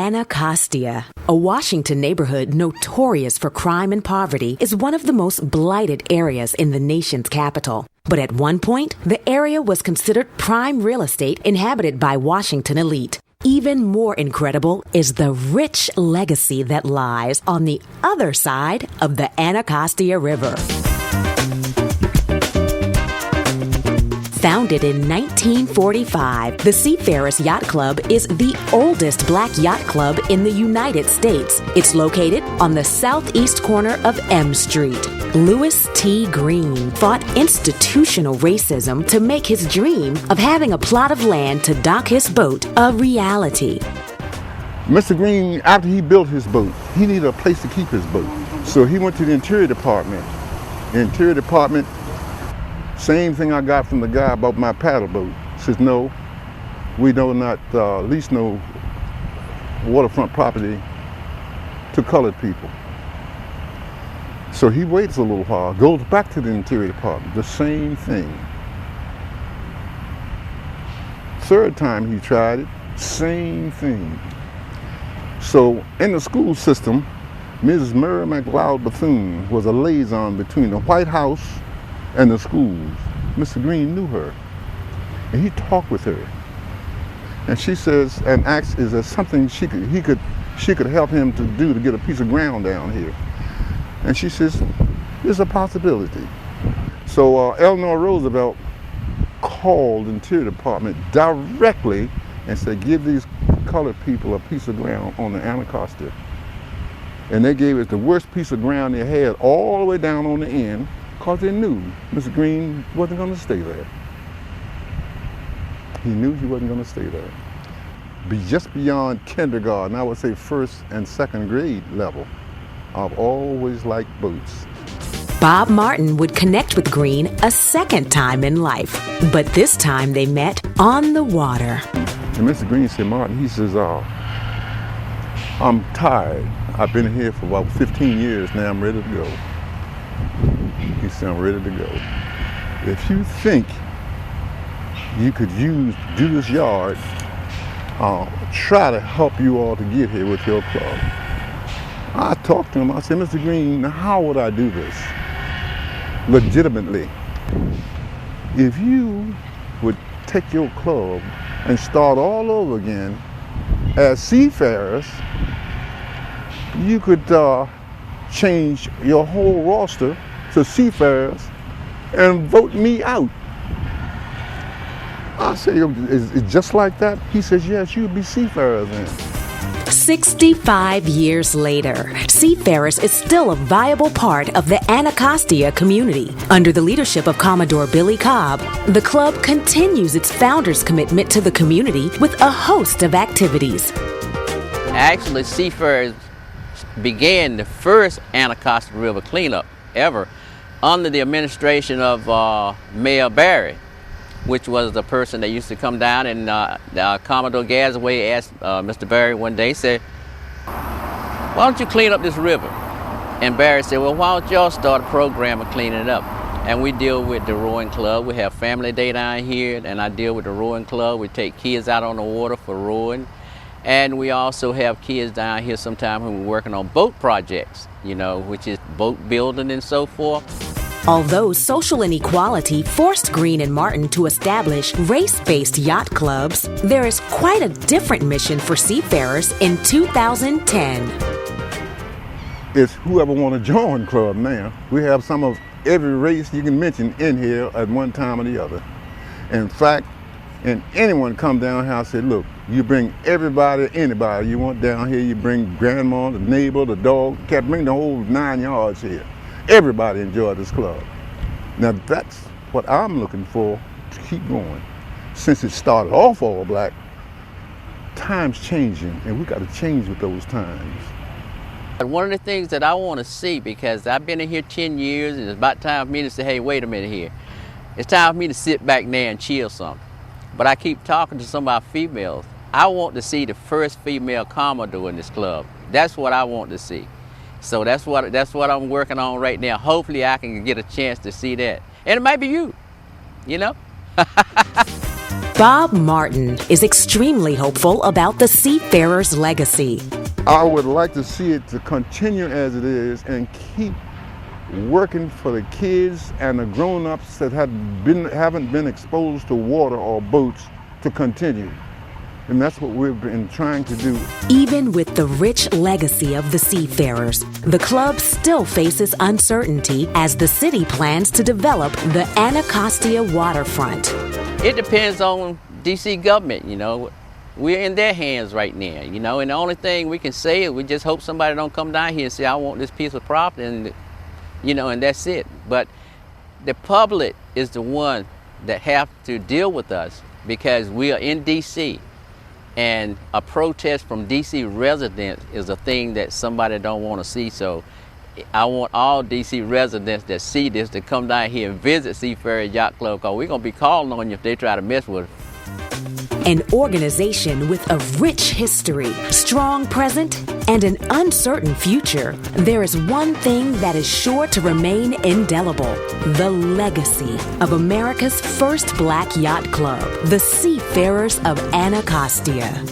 Anacostia, a Washington neighborhood notorious for crime and poverty, is one of the most blighted areas in the nation's capital. But at one point, the area was considered prime real estate inhabited by Washington elite. Even more incredible is the rich legacy that lies on the other side of the Anacostia River. Founded in 1945, the Seafarers Yacht Club is the oldest black yacht club in the United States. It's located on the southeast corner of M Street. Louis T. Green fought institutional racism to make his dream of having a plot of land to dock his boat a reality. Mr. Green, after he built his boat, he needed a place to keep his boat. So he went to the Interior Department. The Interior Department, same thing I got from the guy about my paddle boat. Says, no, we do not lease no waterfront property to colored people. So he waits a little while, goes back to the Interior Department, the same thing. Third time he tried it, same thing. So in the school system, Mrs. Mary McLeod Bethune was a liaison between the White House and the schools. Mr. Green knew her, and he talked with her. And she says, and asks, is there something she could help him to do to get a piece of ground down here? And she says, there's a possibility. So Eleanor Roosevelt called the Interior Department directly and said, give these colored people a piece of ground on the Anacostia. And they gave us the worst piece of ground they had all the way down on the end, because they knew Mr. Green wasn't going to stay there. He knew he wasn't going to stay there. Just beyond kindergarten, I would say first and second grade level, I've always liked boats. Bob Martin would connect with Green a second time in life, but this time they met on the water. And Mr. Green said, Martin, he says, I'm tired. I've been here for about 15 years now, I'm ready to go. He said, I'm ready to go. If you think you could do this yard, I'll try to help you all to get here with your club. I talked to him, I said, Mr. Green, now how would I do this legitimately? If you would take your club and start all over again as seafarers, you could change your whole roster to seafarers and vote me out. I said, is it just like that? He says, yes, you'll be seafarers then. 65 years later, Seafarers is still a viable part of the Anacostia community. Under the leadership of Commodore Billy Cobb, the club continues its founder's commitment to the community with a host of activities. Actually, Seafarers began the first Anacostia River cleanup ever under the administration of Mayor Barry, which was the person that used to come down, and Commodore Gasaway asked Mr. Barry one day, said, why don't you clean up this river? And Barry said, well, why don't y'all start a program of cleaning it up? And we deal with the rowing club. We have family day down here, and I deal with the rowing club. We take kids out on the water for rowing. And we also have kids down here sometimes when we're working on boat projects, you know, which is boat building and so forth. Although social inequality forced Green and Martin to establish race-based yacht clubs, there is quite a different mission for Seafarers in 2010. It's whoever want to join club now. We have some of every race you can mention in here at one time or the other. In fact, and anyone come down here and say, look, you bring everybody, anybody you want down here. You bring grandma, the neighbor, the dog, cat, bring the whole 9 yards here. Everybody enjoyed this club. Now that's what I'm looking for to keep going. Since it started off all black, time's changing, and we got to change with those times. One of the things that I want to see, because I've been in here 10 years, and it's about time for me to say, hey, wait a minute here. It's time for me to sit back there and chill something. But I keep talking to some of our females. I want to see the first female Commodore in this club. That's what I want to see. So that's what I'm working on right now. Hopefully I can get a chance to see that. And it might be you know? Bob Martin is extremely hopeful about the Seafarer's legacy. I would like to see it to continue as it is and keep working for the kids and the grown-ups that haven't been exposed to water or boats to continue. And that's what we've been trying to do. Even with the rich legacy of the Seafarers, the club still faces uncertainty as the city plans to develop the Anacostia waterfront. It depends on D.C. government, you know. We're in their hands right now, you know, and the only thing we can say is we just hope somebody don't come down here and say, I want this piece of property, and, you know, and that's it. But the public is the one that have to deal with us because we are in D.C., and a protest from D.C. residents is a thing that somebody don't want to see. So I want all D.C. residents that see this to come down here and visit Seafarer Yacht Club, because we're going to be calling on you if they try to mess with us. An organization with a rich history, strong present, and an uncertain future, there is one thing that is sure to remain indelible: the legacy of America's first black yacht club, the Seafarers of Anacostia.